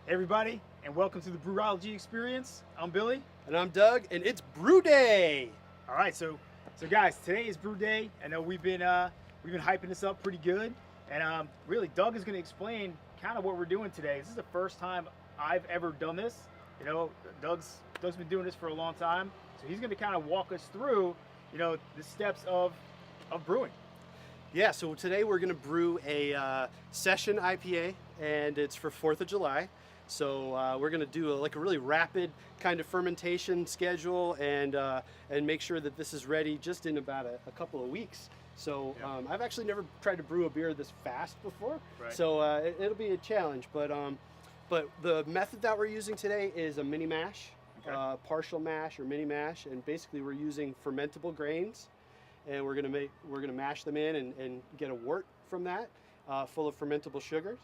Hey everybody, and welcome to the Brewology experience. I'm Billy. And I'm Doug, and it's Brew Day! All right, so guys, today is Brew Day. I know we've been hyping this up pretty good, and really, Doug is going to explain kind of what we're doing today. This is the first time I've ever done this. You know, Doug's been doing this for a long time, so he's going to kind of walk us through, you know, the steps of brewing. Yeah, so today we're going to brew a session IPA, and it's for 4th of July. So we're going to do a really rapid kind of fermentation schedule and make sure that this is ready just in about a couple of weeks. So I've actually never tried to brew a beer this fast before, right. So it'll be a challenge. But the method that we're using today is a mini mash, okay. Partial mash or mini mash, and basically we're using fermentable grains, and we're gonna mash them in and get a wort from that, full of fermentable sugars.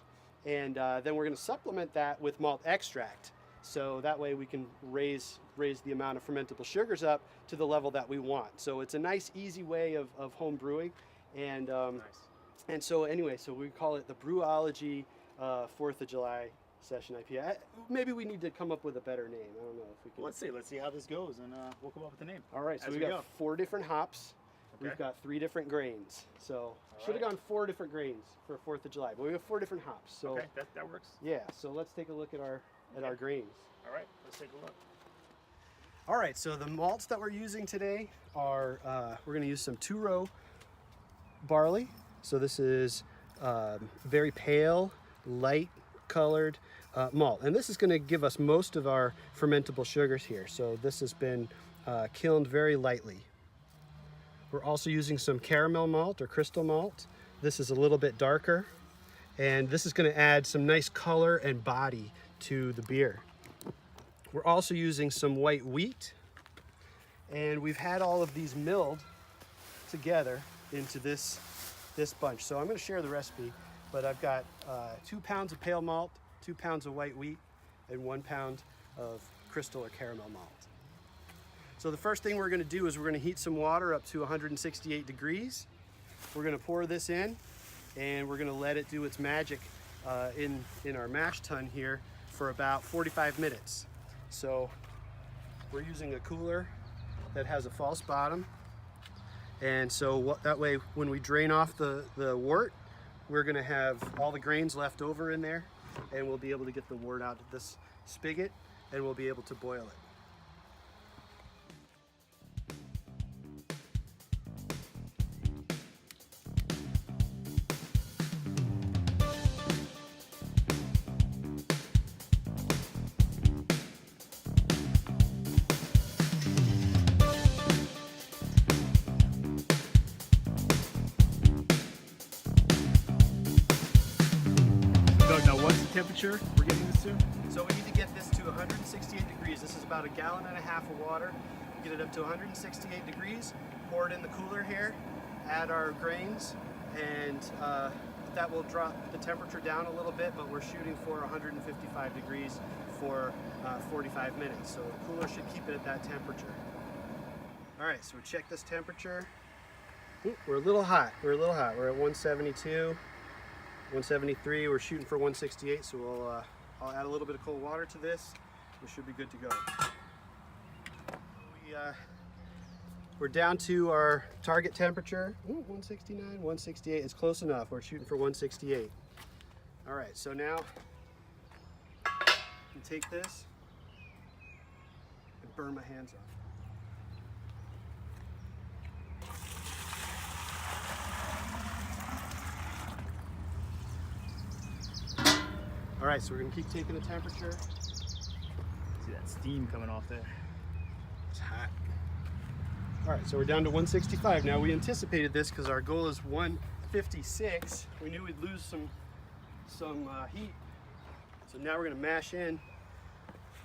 And then we're going to supplement that with malt extract, so that way we can raise the amount of fermentable sugars up to the level that we want. So it's a nice, easy way of home brewing, and nice. And so anyway, so we call it the Brewology 4th of July Session IPA. Maybe we need to come up with a better name. I don't know if we can. Let's see how this goes, and we'll come up with a name. All right, so we got 4 different hops. Okay. We've got 3 different grains, so should have gone 4 different grains for 4th of July, but we have 4 different hops. So okay, that works. Yeah, so let's take a look at our grains. All right, let's take a look. All right, so the malts that we're using today are we're going to use some 2-row barley. So this is very pale, light colored malt, and this is going to give us most of our fermentable sugars here. So this has been kilned very lightly. We're also using some caramel malt or crystal malt. This is a little bit darker, and this is going to add some nice color and body to the beer. We're also using some white wheat, and we've had all of these milled together into this bunch. So I'm going to share the recipe, but I've got 2 pounds of pale malt, 2 pounds of white wheat, and 1 pound of crystal or caramel malt. So the first thing we're going to do is we're going to heat some water up to 168 degrees. We're going to pour this in, and we're going to let it do its magic in our mash tun here for about 45 minutes. So we're using a cooler that has a false bottom, and so that way when we drain off the wort, we're going to have all the grains left over in there, and we'll be able to get the wort out of this spigot, and we'll be able to boil it. Temperature we're getting this to? So we need to get this to 168 degrees. This is about 1.5 gallons of water. Get it up to 168 degrees, pour it in the cooler here, add our grains, and that will drop the temperature down a little bit, but we're shooting for 155 degrees for 45 minutes. So the cooler should keep it at that temperature. All right, so we check this temperature. Ooh, we're a little hot. We're at 172. 173, we're shooting for 168, so I'll add a little bit of cold water to this. We should be good to go. We're down to our target temperature. Ooh, 169, 168, it's close enough. We're shooting for 168. All right, so now you take this and burn my hands off. All right, so we're gonna keep taking the temperature. See that steam coming off there. It's hot. All right, so we're down to 165. Now we anticipated this because our goal is 156. We knew we'd lose some heat. So now we're gonna mash in,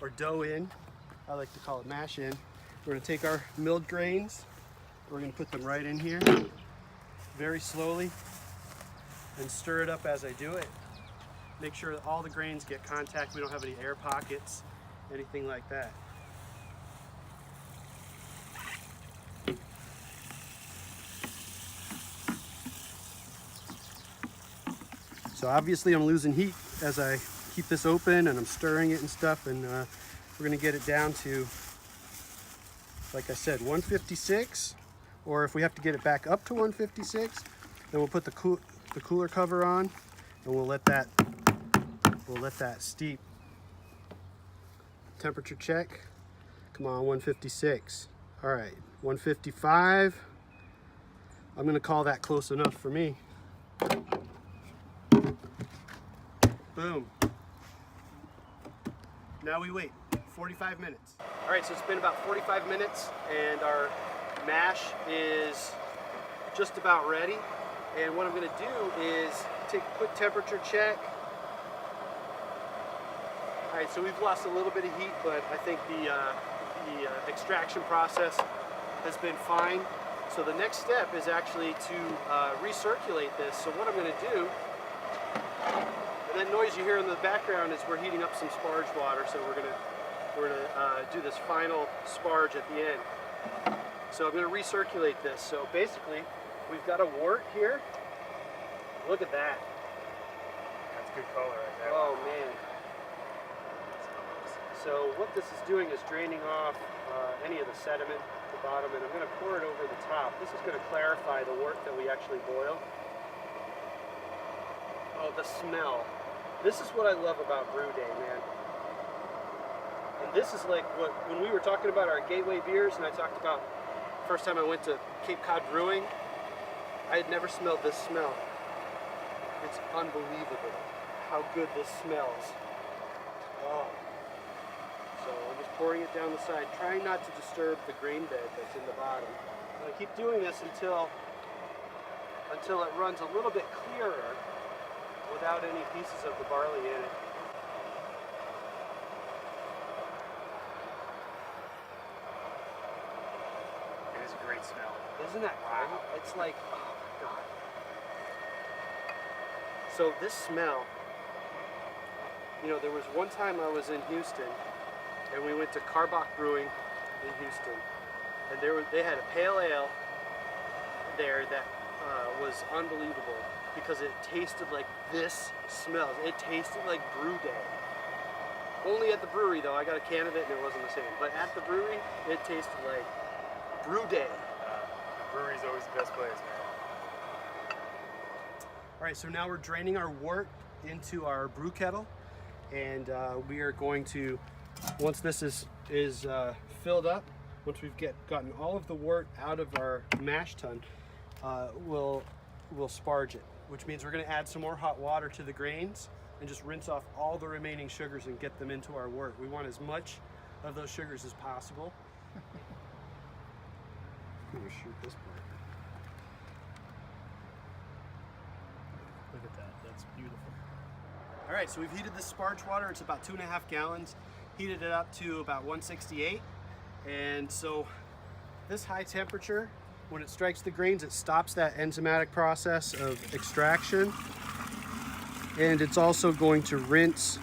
or dough in. I like to call it mash in. We're gonna take our milled grains. We're gonna put them right in here, very slowly, and stir it up as I do it. Make sure that all the grains get contact. We don't have any air pockets, anything like that. So obviously I'm losing heat as I keep this open, and I'm stirring it and stuff, and we're gonna get it down to, like I said, 156, or if we have to get it back up to 156, then we'll put the cooler cover on, and we'll let that steep. Temperature check. Come on, 156. All right, 155. I'm gonna call that close enough for me. Boom. Now we wait 45 minutes. All right, so it's been about 45 minutes and our mash is just about ready. And what I'm gonna do is take a quick temperature check. All right, so we've lost a little bit of heat, but I think the extraction process has been fine. So the next step is actually to recirculate this. So what I'm going to do, and that noise you hear in the background is we're heating up some sparge water. So we're gonna do this final sparge at the end. So I'm going to recirculate this. So basically, we've got a wort here. Look at that. That's good color right there. Oh man. So what this is doing is draining off any of the sediment at the bottom, and I'm going to pour it over the top. This is going to clarify the wort that we actually boil. Oh, the smell. This is what I love about Brew Day, man. And this is like when we were talking about our gateway beers, and I talked about the first time I went to Cape Cod Brewing, I had never smelled this smell. It's unbelievable how good this smells. Oh. So I'm just pouring it down the side, trying not to disturb the grain bed that's in the bottom. And I keep doing this until it runs a little bit clearer without any pieces of the barley in it. It is a great smell. Isn't that wow? It's like, oh my God. So this smell, you know, there was one time I was in Houston, and we went to Carbach Brewing in Houston, and they had a pale ale there that was unbelievable because it tasted like this smells. It tasted like Brew Day. Only at the brewery though. I got a can of it and it wasn't the same. But at the brewery, it tasted like Brew Day. The brewery's always the best place, man. All right, so now we're draining our wort into our brew kettle, and we are going to, once this is filled up, once we've gotten all of the wort out of our mash tun, we'll sparge it, which means we're going to add some more hot water to the grains and just rinse off all the remaining sugars and get them into our wort. We want as much of those sugars as possible. I'm going to shoot this part. Look at that, that's beautiful. All right, so we've heated this sparge water. It's about 2.5 gallons. Heated it up to about 168. And so this high temperature, when it strikes the grains, it stops that enzymatic process of extraction. And it's also going to rinse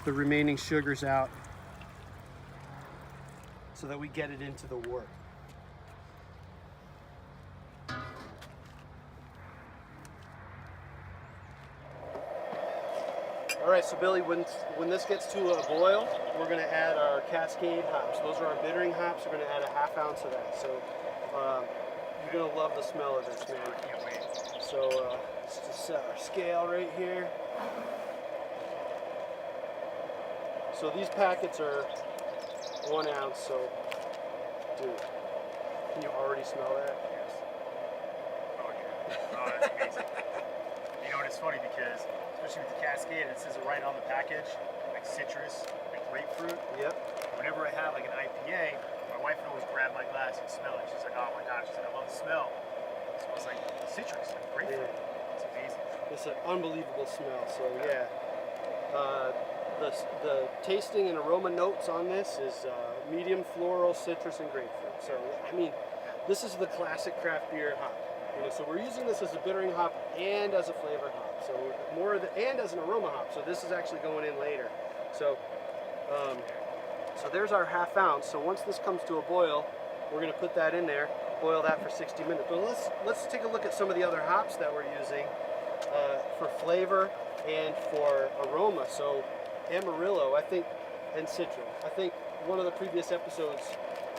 the remaining sugars out so that we get it into the wort. All right, so Billy, when this gets to a boil, we're going to add our Cascade hops. Those are our bittering hops. We're going to add a ½ ounce of that. So you're going to love the smell of this, man. I can't wait. So let's just set our scale right here. So these packets are 1 ounce. So, dude, can you already smell that? Yes. Oh yeah. Oh, that's amazing. You know, and it's funny because, especially with the Cascade, it says it right on the package, like citrus, like grapefruit. Yep. Whenever I have like an IPA, my wife would always grab my glass and smell it. She's like, oh my gosh, she's like, I love the smell. It smells like citrus, like grapefruit. Yeah. It's amazing. It's an unbelievable smell. So yeah, the tasting and aroma notes on this is medium floral, citrus, and grapefruit. So I mean, this is the classic craft beer hop. You know, so we're using this as a bittering hop and as a flavor hop. So more of the, and as an aroma hop. So this is actually going in later. So so there's our ½ ounce. So once this comes to a boil, we're going to put that in there, boil that for 60 minutes. But let's take a look at some of the other hops that we're using for flavor and for aroma. So Amarillo, I think, and Citra. I think one of the previous episodes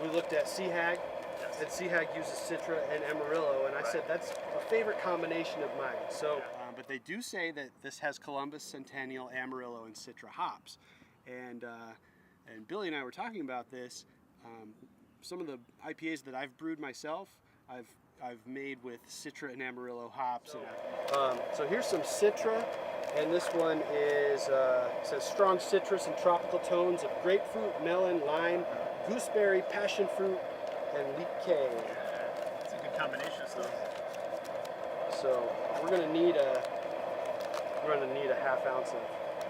we looked at Sea Hag, and Sea Hag uses Citra and Amarillo, and I said that's a favorite combination of mine. So, but they do say that this has Columbus, Centennial, Amarillo, and Citra hops, and Billy and I were talking about this. Some of the IPAs that I've brewed myself, I've made with Citra and Amarillo hops. So here's some Citra, and this one is says strong citrus and tropical tones of grapefruit, melon, lime, gooseberry, passion fruit, and leek K. It's a good combination of stuff. So we're gonna need a half ounce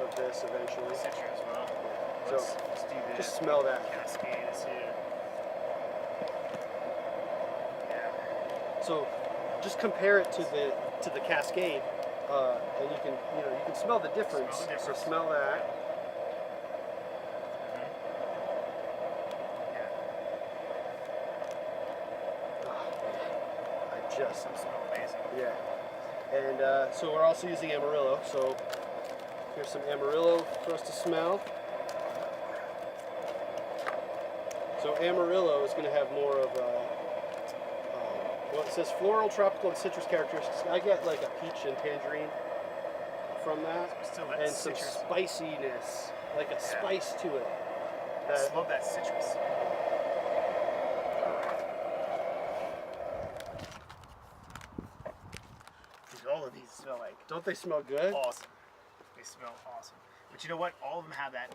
of this eventually. Citra as well. So Let's do this. just smell that. Cascade is here. Yeah. So just compare it to the Cascade, and you can smell the difference. Smell the difference. So smell that. Just smell amazing. yeah, and so we're also using Amarillo. So here's some Amarillo for us to smell. So Amarillo is going to have more of well, it says floral, tropical, and citrus characteristics. I get like a peach and tangerine from that, Still that and citrus. some spiciness, like a spice to it. I just love that citrus. All of these smell like Don't they smell good? awesome. They smell awesome. But you know what? All of them have that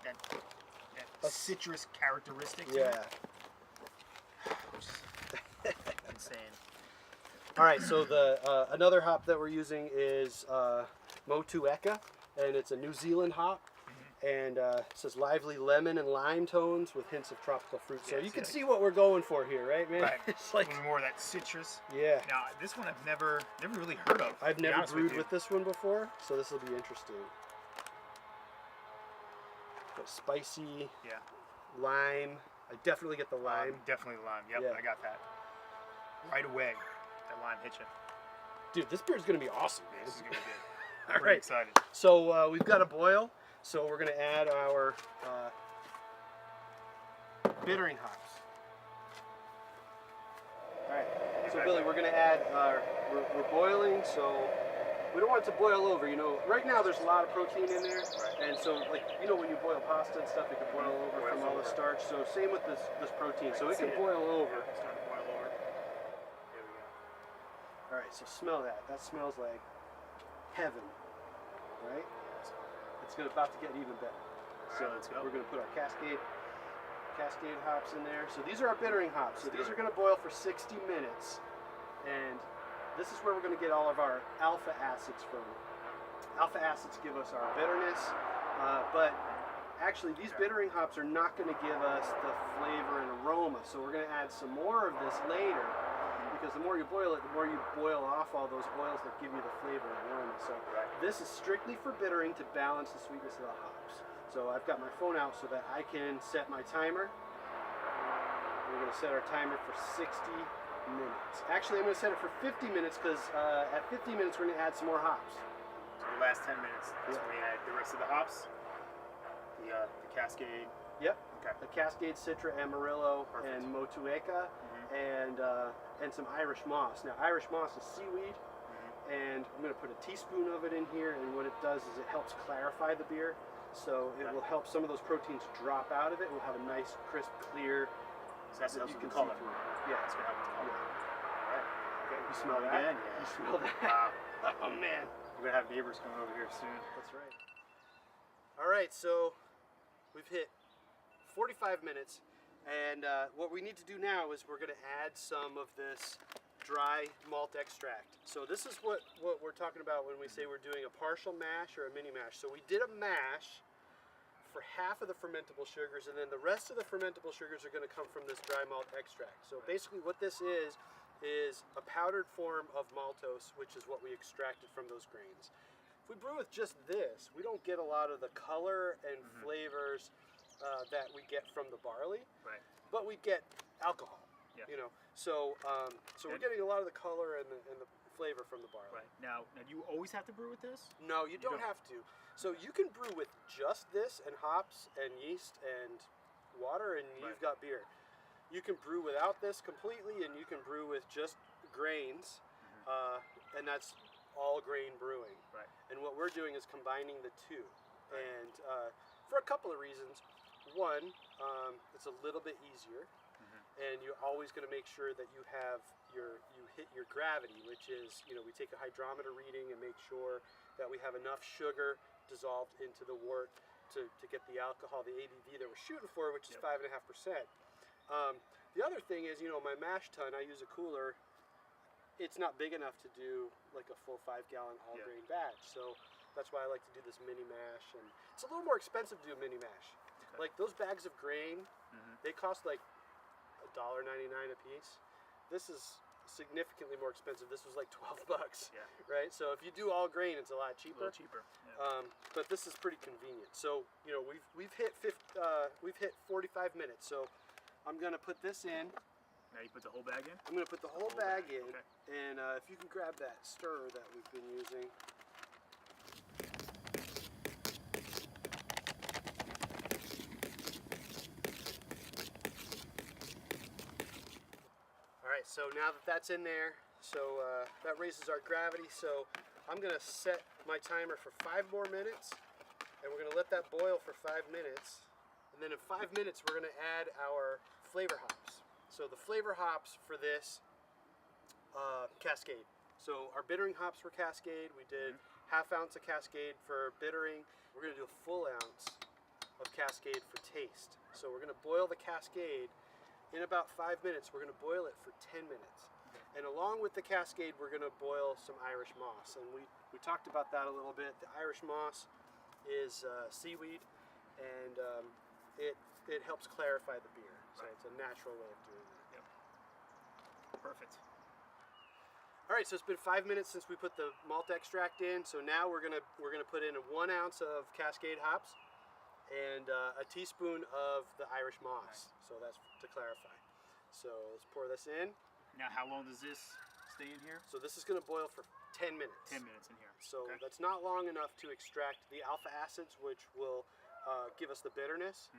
citrus characteristic to Yeah. it, which is insane. All right, so the another hop that we're using is Motueka, and it's a New Zealand hop, and it says lively lemon and lime tones with hints of tropical fruit. So Yeah, you can see, see what we're going for here, right, man? Right. It's like, A little more of that citrus. yeah, Now, this one I've never really heard of. I've to be never honest brewed you. with this one before, so this will be interesting. Got spicy Yeah. lime. I definitely get the lime. Definitely the lime. Yep, Yeah. I got that. Right away. That lime hit you. Dude, this beer is gonna be awesome, man. This is going to be good. All I'm pretty right. excited. So we've got a boil, so we're gonna add our bittering hops. All right. So Billy, we're gonna add we're boiling, so we don't want it to boil over. You know, right now there's a lot of protein in there, and so like when you boil pasta and stuff, it can boil over from all the starch. So same with this protein, so it can boil over. It's starting to boil over. There we go. All right. So smell that. That smells like heaven, right? It's about to get even better. So let's go. we're going to put our Cascade hops in there. So these are our bittering hops. So these are going to boil for 60 minutes. And this is where we're going to get all of our alpha acids from. Alpha acids give us our bitterness, but actually these bittering hops are not going to give us the flavor and aroma. So we're going to add some more of this later, because the more you boil it, the more you boil off all those oils that give you the flavor and aroma. So this is strictly for bittering to balance the sweetness of the hops. So I've got my phone out so that I can set my timer. We're going to set our timer for 60 minutes. Actually, I'm going to set it for 50 minutes because at 50 minutes we're going to add some more hops. So the last 10 minutes, that's when we add the rest of the hops. The Cascade. Yep. Okay. The Cascade, Citra, Amarillo, Perfect. and Motueka, and some Irish moss. Now, Irish moss is seaweed, and I'm going to put a teaspoon of it in here, and what it does is it helps clarify the beer. So it will help some of those proteins drop out of it. We'll have a nice, crisp, clear. So that's that helps you with can the color. see through. Yeah, That's going to help with the color. All right. Okay, You smell that? again? You smell that? Wow. Oh man, We're going to have neighbors coming over here soon. that's right. All right, so we've hit 45 minutes, and what we need to do now is we're going to add some of this dry malt extract. So this is what we're talking about when we say we're doing a partial mash or a mini mash. So we did a mash for half of the fermentable sugars, and then the rest of the fermentable sugars are going to come from this dry malt extract. So basically what this is a powdered form of maltose, which is what we extracted from those grains. If we brew with just this, we don't get a lot of the color and flavors that we get from the barley, Right. but we get alcohol. Yeah. So we're getting a lot of the color and the flavor from the barley. Right. Now do you always have to brew with this? No, you don't have to. So you can brew with just this and hops and yeast and water, and you've got beer. You can brew without this completely, and you can brew with just grains, and that's all grain brewing. Right. And what we're doing is combining the two, and for a couple of reasons. One, it's a little bit easier, and you're always going to make sure that you hit your gravity, which is, we take a hydrometer reading and make sure that we have enough sugar dissolved into the wort to get the alcohol, the ABV that we're shooting for, which is 5.5%. The other thing is, my mash tun, I use a cooler. It's not big enough to do like a full 5-gallon all grain batch, so that's why I like to do this mini mash, and it's a little more expensive to do a mini mash. Like those bags of grain, they cost like $1.99 a piece. This is significantly more expensive. This was like $12, right? So if you do all grain, it's a lot cheaper. A little cheaper. Yeah. But this is pretty convenient. So we've hit 45 minutes. So I'm gonna put this in. Now you put the whole bag in? I'm gonna put the whole bag in, okay. and if you can grab that stirrer that we've been using. Alright, so now that that's in there, so that raises our gravity, so I'm going to set my timer for 5 more minutes, and we're going to let that boil for 5 minutes, and then in 5 minutes we're going to add our flavor hops. So the flavor hops for this, Cascade. So our bittering hops were Cascade. We did ½ ounce of Cascade for bittering. We're going to do a full ounce of Cascade for taste. So we're going to boil the Cascade. In about 5 minutes, we're going to boil it for 10 minutes. And along with the Cascade, we're going to boil some Irish moss. And we talked about that a little bit. The Irish moss is seaweed, and it helps clarify the beer. So it's a natural way of doing that. Yep. Perfect. All right, so it's been 5 minutes since we put the malt extract in. So now we're gonna put in 1 ounce of Cascade hops and a teaspoon of the Irish moss. So that's to clarify. So let's pour this in. Now how long does this stay in here? So this is going to boil for 10 minutes. 10 minutes in here. So that's not long enough to extract the alpha acids, which will give us the bitterness.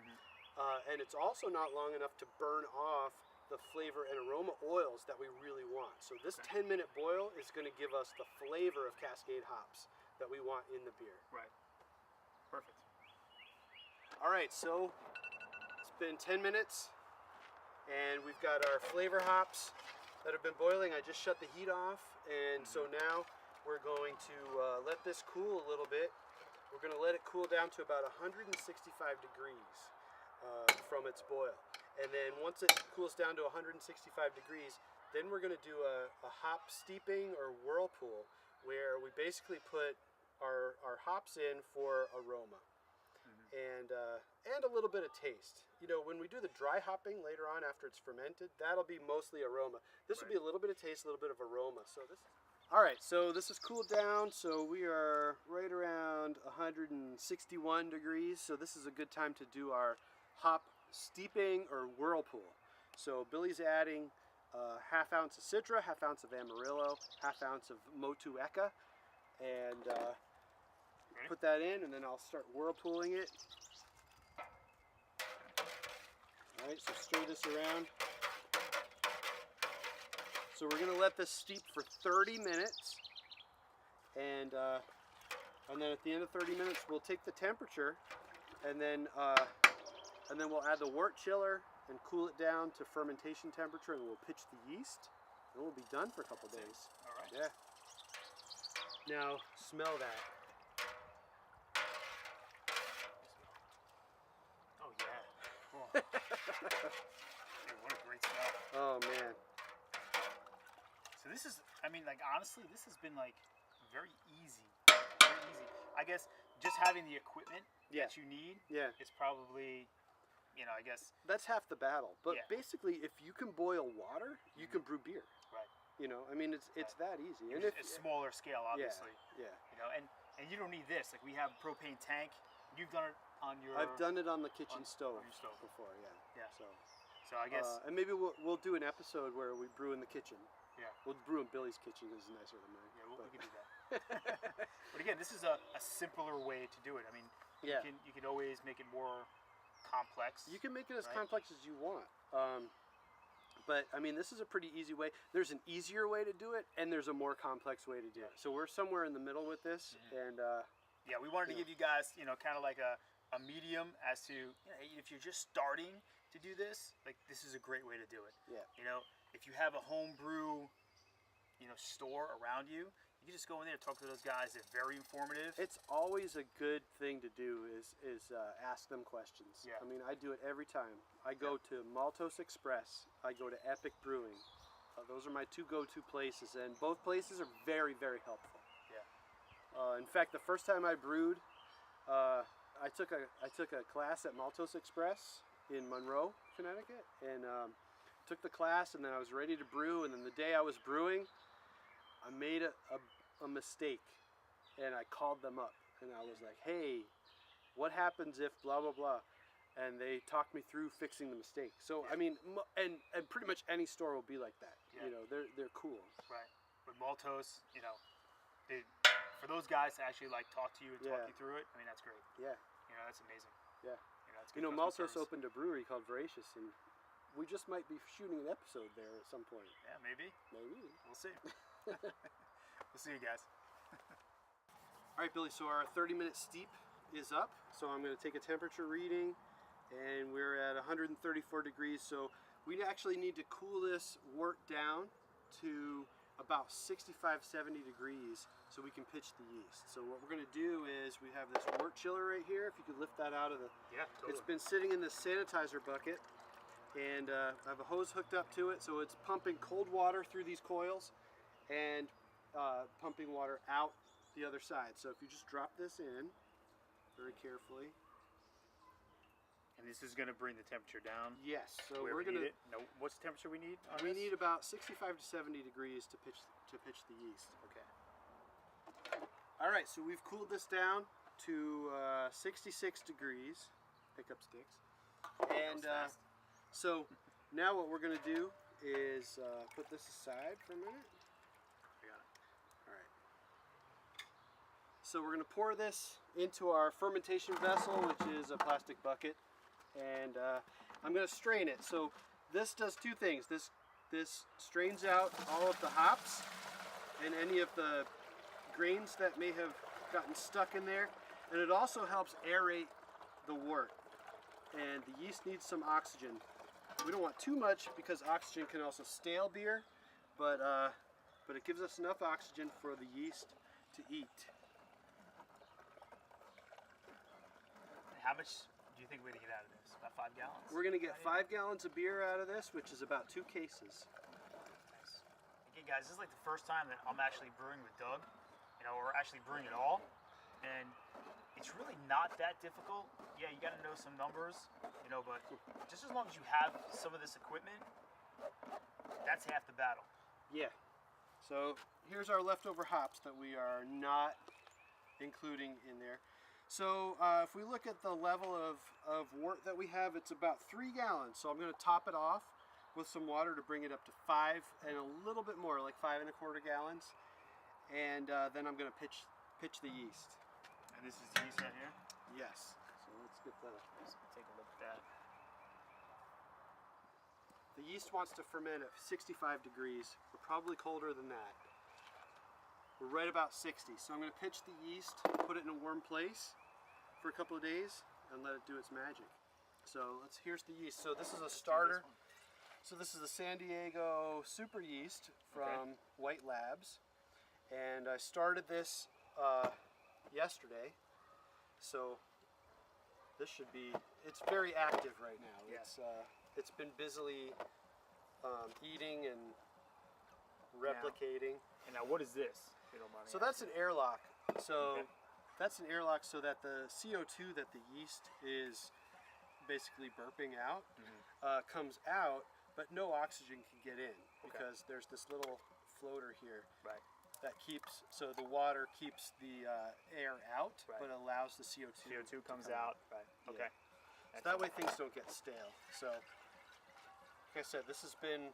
And it's also not long enough to burn off the flavor and aroma oils that we really want. So this 10-minute boil is going to give us the flavor of Cascade hops that we want in the beer. Right. Perfect. All right, so it's been 10 minutes, and we've got our flavor hops that have been boiling. I just shut the heat off, and so now we're going to let this cool a little bit. We're going to let it cool down to about 165 degrees from its boil. And then once it cools down to 165 degrees, then we're going to do a hop steeping or whirlpool, where we basically put our hops in for aroma. And a little bit of taste. When we do the dry hopping later on after it's fermented, that'll be mostly aroma. This will be a little bit of taste, a little bit of aroma. So this. All right, so this is cooled down. So we are right around 161 degrees. So this is a good time to do our hop steeping or whirlpool. So Billy's adding ½ ounce of Citra, ½ ounce of Amarillo, ½ ounce of Motu Eka, and put that in, and then I'll start whirlpooling it. All right, so stir this around. So we're gonna let this steep for 30 minutes, and then at the end of 30 minutes, we'll take the temperature, and then we'll add the wort chiller and cool it down to fermentation temperature, and we'll pitch the yeast, and we'll be done for a couple days. All right. Yeah. Now smell that. Oh yeah. Oh. Dude, what a great smell. Oh man. So this is, honestly, this has been very easy. Very easy. I guess just having the equipment that you need is probably, I guess. That's half the battle. But basically, if you can boil water, you can brew beer. Right. It's that easy. And it's smaller scale, obviously. Yeah. And you don't need this. We have a propane tank. You've done it on your. I've done it on the kitchen stove, your stove before. Yeah. So I guess. And maybe we'll do an episode where we brew in the kitchen. Yeah. Well, Brew in Billy's kitchen is nicer than mine. Yeah, we can do that. But again, this is a simpler way to do it. I mean, Yeah. you can always make it more complex. You can make it as right? complex as you want. But I mean, this is a pretty easy way. There's an easier way to do it, and there's a more complex way to do it. So we're somewhere in the middle with this, and yeah, we wanted to give you guys, kind of like a medium as to, if you're just starting to do this, like this is a great way to do it. yeah, If you have a home brew, store around you, you can just go in there and talk to those guys. They're very informative. it's always a good thing to do is ask them questions. Yeah. I mean, I do it every time. I go to Malt Express. I go to Epic Brewing. Those are my two go-to places, and both places are very, very helpful. Yeah. In fact, the first time I brewed, I took a class at Malt Express in Monroe, Connecticut, and took the class, and then I was ready to brew. And then the day I was brewing, I made a mistake, and I called them up, and I was like, "Hey, what happens if blah blah blah?" And they talked me through fixing the mistake. So I mean, and pretty much any store will be like that. Yeah. They're cool. Right. With Maltos, for those guys to actually like talk to you and talk you through it, I mean that's great. Yeah. That's amazing. Yeah. That's good customer Maltos service. opened a brewery called Voracious, and we just might be shooting an episode there at some point. Yeah, maybe. Maybe. We'll see. We'll see you guys. All right, Billy, so our 30-minute steep is up. So I'm going to take a temperature reading, and we're at 134 degrees. So we actually need to cool this wort down to about 65, 70 degrees so we can pitch the yeast. So what we're going to do is we have this wort chiller right here. If you could lift that out of the... Yeah, totally. It's been sitting in this sanitizer bucket, and I have a hose hooked up to it, so it's pumping cold water through these coils and pumping water out the other side. So if you just drop this in very carefully. And this is going to bring the temperature down. Yes. So where we're we going need to. it. No, what's the temperature we need on We this? need about 65 to 70 degrees to pitch the yeast. Okay. All right. So we've cooled this down to 66 degrees. Pick up sticks. And fast. so now what we're going to do is put this aside for a minute. I got it. All right. So we're going to pour this into our fermentation vessel, which is a plastic bucket, and I'm going to strain it. So this does two things. This strains out all of the hops and any of the grains that may have gotten stuck in there, and it also helps aerate the wort. And the yeast needs some oxygen. We don't want too much because oxygen can also stale beer, but it gives us enough oxygen for the yeast to eat. How much do you think we're going to get out of this? About 5 gallons? We're going to get 5 gallons of beer out of this, which is about 2 cases. Nice. Again, guys, this is like the first time that I'm actually brewing with Doug. We're actually brewing it all. And it's really not that difficult. Yeah, you got to know some numbers, but just as long as you have some of this equipment, that's half the battle. Yeah. So here's our leftover hops that we are not including in there. So if we look at the level of wort that we have, it's about 3 gallons. So I'm going to top it off with some water to bring it up to 5 and a little bit more, like 5 1/4 gallons. And then I'm going to pitch the yeast. And this is the yeast right here? Yes. So let's get Let's take a look at that. the yeast wants to ferment at 65 degrees. We're probably colder than that. We're right about 60. So I'm going to pitch the yeast, put it in a warm place for a couple of days, and let it do its magic. So here's the yeast. So this is a starter. So this is the San Diego Super Yeast from White Labs. And I started this yesterday. So this should be, it's very active right now. Yes. It's been busily eating and replicating. And now what is this? If you don't mind me So that's an airlock. So Okay. that's an airlock so that the CO2 that the yeast is basically burping out comes out, but no oxygen can get in because there's this little floater here Right. that keeps, so the water keeps the air out, Right. but allows the CO2. CO2 to comes come out. Right. Yeah. Okay. So that way things don't get stale. So, like I said, this has been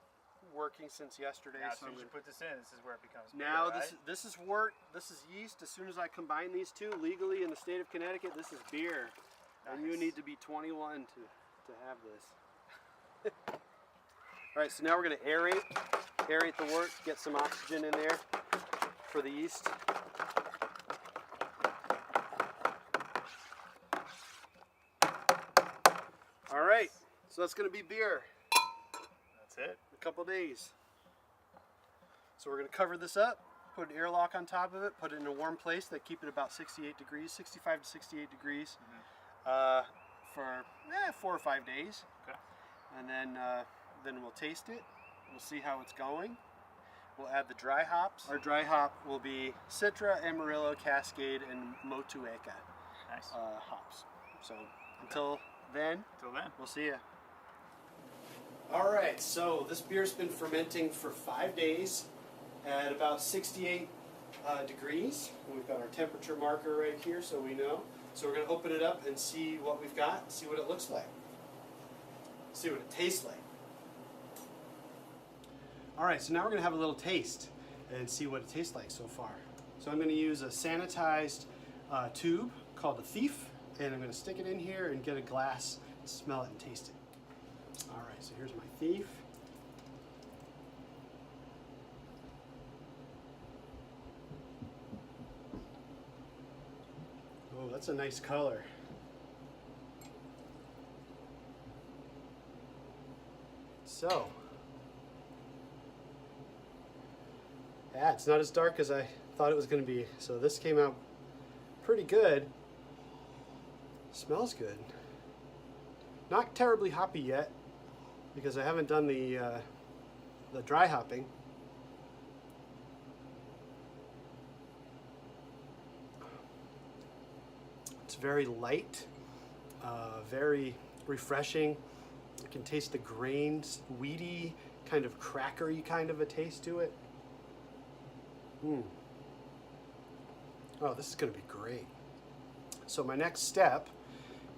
working since yesterday. Now, as so soon as you put this in, this is where it becomes now beer, right? this is wort, this is yeast. As soon as I combine these two legally in the state of Connecticut, this is beer. And you Nice. need to be 21 to have this. All right, so now we're going to aerate the wort, get some oxygen in there for the yeast. All right, so that's going to be beer. That's it. In a couple days. So we're going to cover this up, put an airlock on top of it, put it in a warm place that keep it about 68 degrees, 65 to 68 degrees for 4 or 5 days. Okay. And then we'll taste it. We'll see how it's going. We'll add the dry hops. Our dry hop will be Citra, Amarillo, Cascade, and Motueka Nice. hops. So until then, Till then. we'll see ya. All right, so this beer's been fermenting for 5 days at about 68 degrees. And we've got our temperature marker right here so we know. So we're going to open it up and see what we've got, see what it looks like, see what it tastes like. All right, so now we're going to have a little taste and see what it tastes like so far. So I'm going to use a sanitized tube called a Thief, and I'm going to stick it in here and get a glass, smell it and taste it. All right, so here's my Thief. Oh, that's a nice color. So, yeah, it's not as dark as I thought it was going to be. So this came out pretty good. Smells good. Not terribly hoppy yet because I haven't done the dry hopping. It's very light, very refreshing. You can taste the grains, weedy, kind of crackery kind of a taste to it. Oh, this is going to be great. So my next step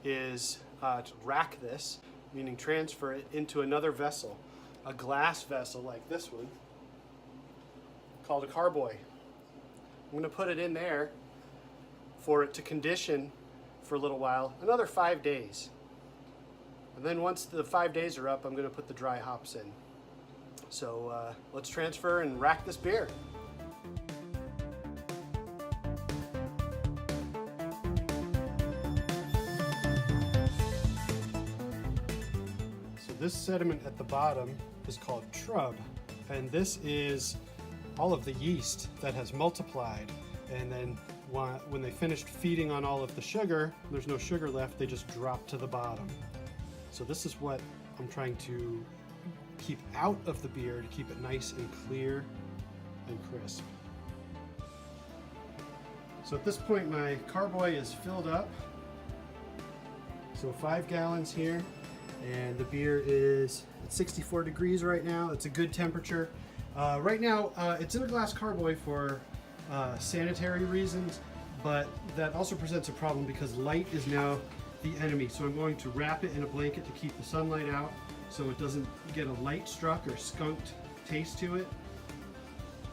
is to rack this, meaning transfer it into another vessel, a glass vessel like this one, called a carboy. I'm going to put it in there for it to condition for a little while, another 5 days. And then once the 5 days are up, I'm going to put the dry hops in. So let's transfer and rack this beer. So this sediment at the bottom is called trub, and this is all of the yeast that has multiplied, and then when they finished feeding on all of the sugar, there's no sugar left, they just drop to the bottom. So this is what I'm trying to keep out of the beer to keep it nice and clear and crisp. So at this point my carboy is filled up. So 5 gallons here, and the beer is at 64 degrees right now. It's a good temperature. Right now it's in a glass carboy for sanitary reasons, but that also presents a problem because light is now the enemy. So I'm going to wrap it in a blanket to keep the sunlight out so it doesn't get a light struck or skunked taste to it,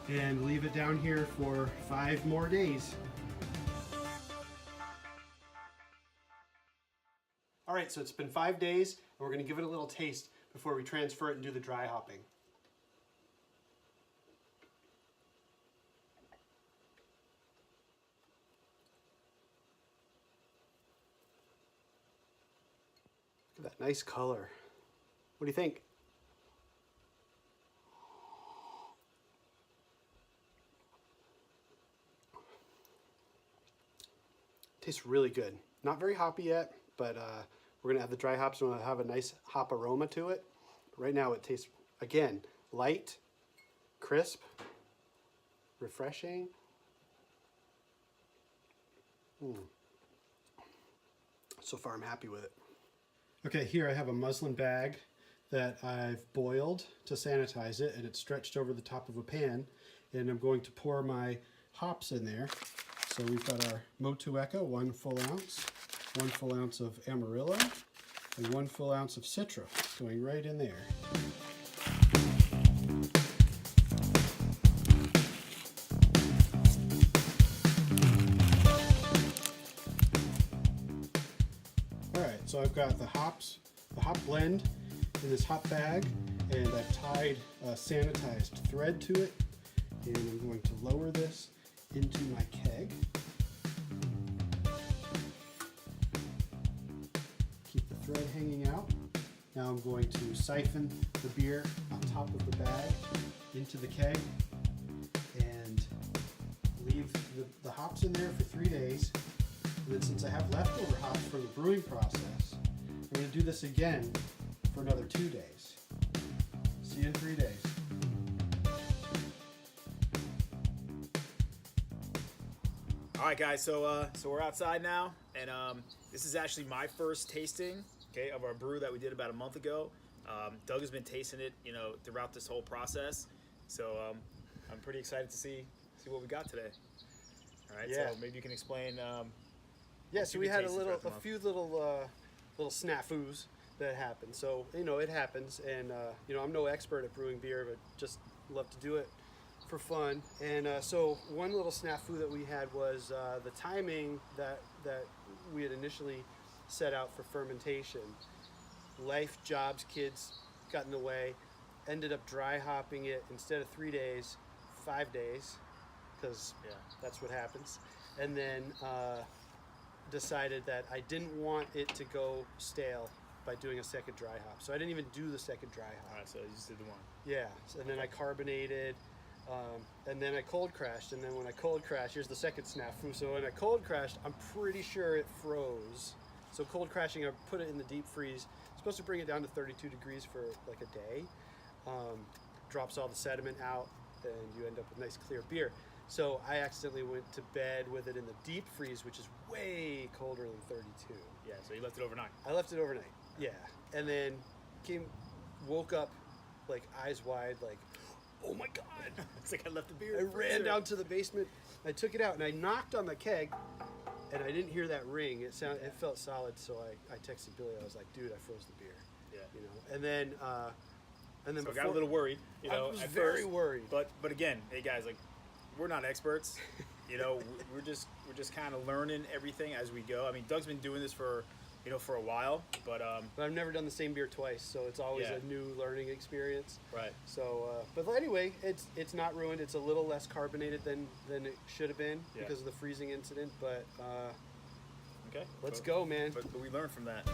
and leave it down here for 5 more days. All right, so it's been 5 days, and we're going to give it a little taste before we transfer it and do the dry hopping. Look at that nice color. What do you think? Tastes really good. Not very hoppy yet, but we're gonna add the dry hops and we'll have a nice hop aroma to it. But right now it tastes, again, light, crisp, refreshing. So far I'm happy with it. Okay, here I have a muslin bag that I've boiled to sanitize it, and it's stretched over the top of a pan, and I'm going to pour my hops in there. So we've got our Motueka, 1 full ounce, 1 full ounce of Amarillo, and 1 full ounce of Citra going right in there. So I've got the hop blend in this hop bag, and I've tied a sanitized thread to it, and I'm going to lower this into my keg. Keep the thread hanging out. Now I'm going to siphon the beer on top of the bag into the keg and leave the hops in there for 3 days. And then since I have leftover hops from the brewing process, I'm going to do this again for another 2 days. See you in 3 days. All right, guys. So we're outside now, and this is actually my first tasting, okay, of our brew that we did about a month ago. Doug has been tasting it, throughout this whole process. So I'm pretty excited to see what we got today. All right. Yeah. So maybe you can explain. Yeah, so we had a few. few little snafus that happened. So it happens, and I'm no expert at brewing beer, but just love to do it for fun. And so one little snafu that we had was the timing that we had initially set out for fermentation. Life, jobs, kids got in the way. Ended up dry hopping it instead of 3 days, 5 days, because that's what happens. And then decided that I didn't want it to go stale by doing a second dry hop. So I didn't even do the second dry hop. All right, so you just did the one. Yeah, and then I carbonated, and then I cold crashed. And then when I cold crashed, here's the second snafu. So when I cold crashed, I'm pretty sure it froze. So cold crashing, I put it in the deep freeze. Supposed to bring it down to 32 degrees for like a day. Drops all the sediment out, and you end up with nice clear beer. So I accidentally went to bed with it in the deep freeze, which is way colder than 32. Yeah, so you left it overnight. I left it overnight, yeah. And then woke up like eyes wide, like, oh my God. It's like I left the beer. I ran down to the basement, I took it out, and I knocked on the keg, and I didn't hear that ring. It felt solid, so I texted Billy. I was like, dude, I froze the beer. Yeah. And then So I got a little worried, I was at very first. worried. But again, hey guys, like, we're not experts. We're just kind of learning everything as we go. I mean, Doug's been doing this for a while, but I've never done the same beer twice, so it's always Yeah. a new learning experience. right. So, but anyway, it's not ruined. It's a little less carbonated than it should have been Yeah. because of the freezing incident. But Okay. let's go, man. But we learned from that.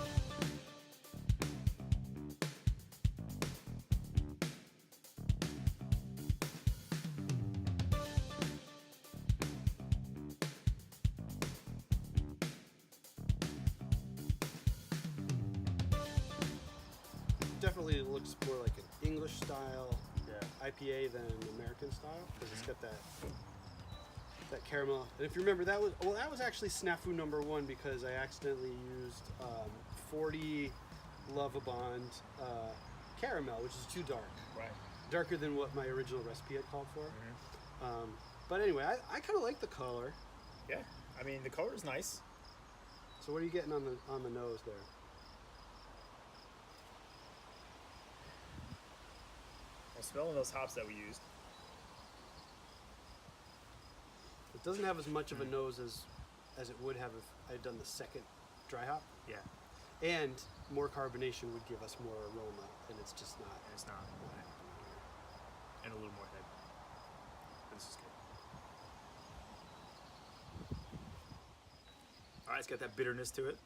Definitely looks more like an English style Yeah. IPA than an American style because it's got that caramel. And if you remember, that was actually snafu number one because I accidentally used 40 Lovabond caramel, which is too dark, Right. darker than what my original recipe had called for. Mm-hmm. But anyway, I kind of like the color. Yeah. I mean, the color is nice. So what are you getting on the nose there? I'm smelling those hops that we used. It doesn't have as much of a nose as it would have if I had done the second dry hop. Yeah. And more carbonation would give us more aroma, and it's just not. It's not. And a little more head. This is good. All right, it's got that bitterness to it.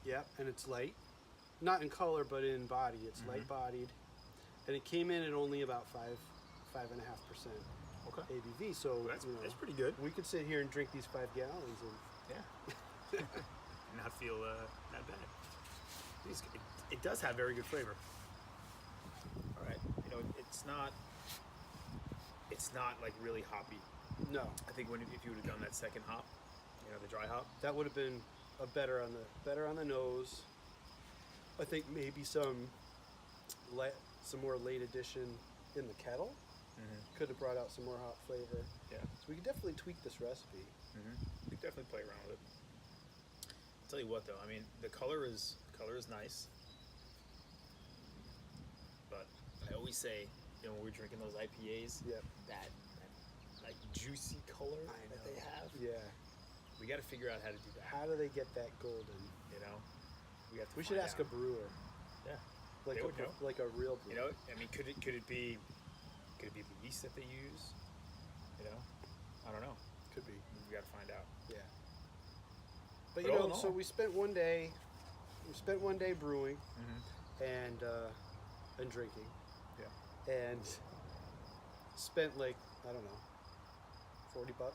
Yeah, and it's light. Not in color, but in body. It's Mhm. light-bodied. And it came in at only about 5.5% Okay. ABV. So That's pretty good. we could sit here and drink these 5 gallons. And Yeah. Not feel that bad. It does have very good flavor. All right. It's not like really hoppy. no, I think if you would have done that second hop, the dry hop. that would have been better on the nose. I think maybe some more late addition in the kettle Mm-hmm. could have brought out some more hop flavor. Yeah. So we could definitely tweak this recipe. Mm-hmm. You could definitely play around with it. I'll tell you what, though. I mean, the color is nice, but I always say, when we're drinking those IPAs, Yep. that like juicy color that they have, Yeah. we got to figure out how to do that. How do they get that golden? We should ask a brewer. Yeah. Like They would know. like a real brewer. You know, I mean, could it be the yeast that they use? You know, I don't know. Could be. We got to find out. Yeah. But But you all in know, so all- we spent one day brewing Mm-hmm. and drinking. Yeah. And spent like, I don't know, $40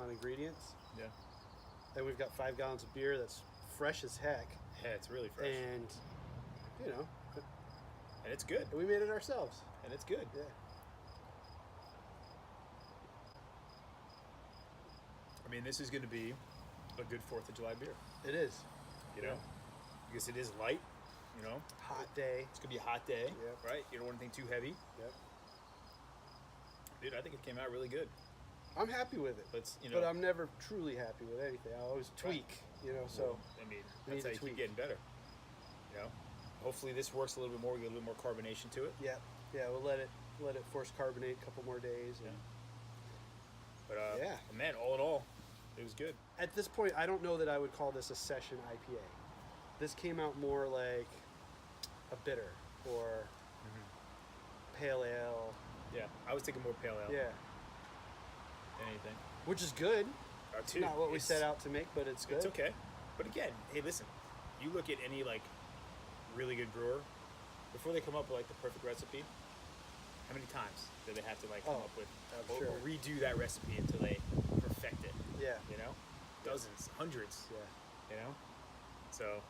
on ingredients. Yeah. And we've got 5 gallons of beer that's fresh as heck. Yeah, it's really fresh, And you know, and it's good, we made it ourselves. and it's good. Yeah. I mean, this is going to be a good 4th of July beer. It is. You know, because it is light. You know, Hot day. it's gonna be a hot day, Yep. right? You don't want anything too heavy. Yep. Dude, I think it came out really good. I'm happy with it. Let's, you know, But I'm never truly happy with anything. I always tweak, you know, so I mean, we need that's to how you tweak. keep getting better. You know, hopefully this works a little bit more. We get a little more carbonation to it. yeah. Yeah, we'll let it force carbonate a couple more days. And But Yeah. man, all in all, it was good. At this point, I don't know that I would call this a session IPA. This came out more like a bitter or pale ale. Yeah, I was thinking more pale ale Yeah, than anything. which is good. Too. Not what we It's- set out to make, but it's good. It's okay. But again, hey, listen, you look at any like really good brewer before they come up with like the perfect recipe. How many times do they have to like come Oh, up with I'm or sure. redo that recipe until they perfect it? Yeah, You know, dozens, hundreds. yeah. You know, so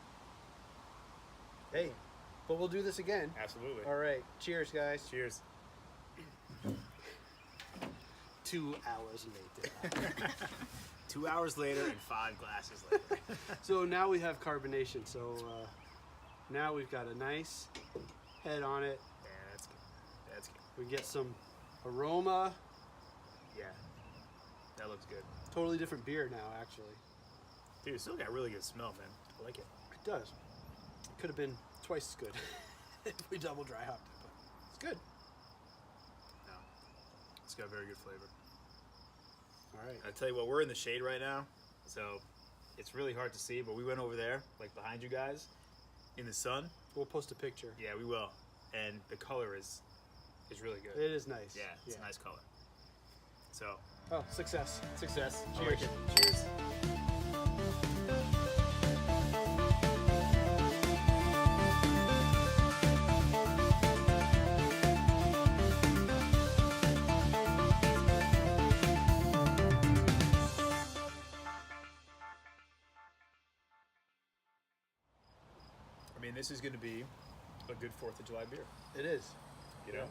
Hey, but we'll do this again. absolutely. All right. Cheers, guys. Cheers. 2 hours later. 2 hours later and 5 glasses later. So now we have carbonation. So now we've got a nice head on it. Yeah, that's good. That's good. We get some aroma. Yeah, that looks good. Totally different beer now, actually. Dude, it still got really good smell, man. I like it. It does. It could have been twice as good if we double dry hopped it, but it's good. No, it's got very good flavor. All right. I tell you what, we're in the shade right now, so it's really hard to see. But we went over there, like behind you guys, in the sun. We'll post a picture. Yeah, we will. And the color is really good. It is nice. Yeah, it's a nice color. So, Oh, success. success. I like Cheers. it. Cheers. I mean, this is going to be a good 4th of July beer. It is. You know,